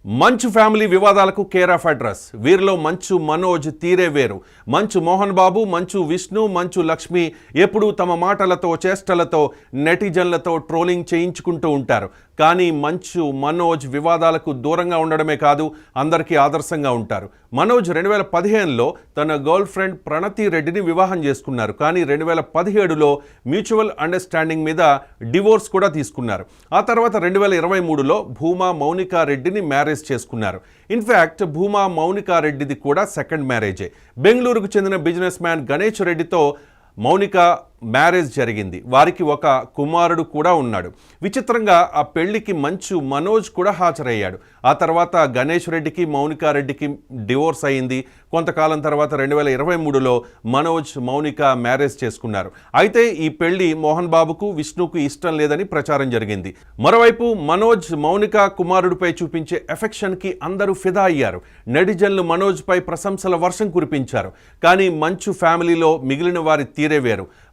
మంచు ఫ్యామిలీ వివాదాలకు care of address. వీరిలో మంచు మనోజ్ తీరే వేరు. మంచు మోహన్ బాబు, మంచు విష్ణు, మంచు లక్ష్మి ఎప్పుడూ తమ మాటలతో చేష్టలతో నెటిజన్లతో ట్రోలింగ్ చేయించుకుంటూ ఉంటారు. కానీ మంచు మనోజ్ వివాదాలకు దూరంగా ఉండడమే కాదు, అందరికీ ఆదర్శంగా ఉంటారు. మనోజ్ 2015లో తన గర్ల్ ఫ్రెండ్ ప్రణతి రెడ్డిని వివాహం చేసుకున్నారు. కానీ 2017లో మ్యూచువల్ అండర్స్టాండింగ్ మీద డివోర్స్ కూడా తీసుకున్నారు. ఆ తర్వాత 2023లో భూమా మౌనికా రెడ్డిని మ్యారేజ్ చేసుకున్నారు. ఇన్ఫ్యాక్ట్ భూమా మౌనికా రెడ్డిది కూడా సెకండ్ మ్యారేజే. బెంగళూరుకు చెందిన బిజినెస్ మ్యాన్ గణేష్ రెడ్డితో మౌనిక మ్యారేజ్ జరిగింది. వారికి ఒక కుమారుడు కూడా ఉన్నాడు. విచిత్రంగా ఆ పెళ్లికి మంచు మనోజ్ కూడా హాజరయ్యాడు. ఆ తర్వాత గణేష్ రెడ్డికి మౌనికా రెడ్డికి డివోర్స్ అయింది. కొంతకాలం తర్వాత 2023లో మనోజ్ మౌనిక మ్యారేజ్ చేసుకున్నారు. అయితే ఈ పెళ్లి మోహన్ బాబుకు విష్ణుకు ఇష్టం లేదని ప్రచారం జరిగింది. మరోవైపు మనోజ్ మౌనిక కుమారుడిపై చూపించే ఎఫెక్షన్కి అందరూ ఫిదా అయ్యారు. నెటిజన్లు మనోజ్పై ప్రశంసల వర్షం కురిపించారు. కానీ మంచు ఫ్యామిలీలో మిగిలిన వారి తీరే వేరు.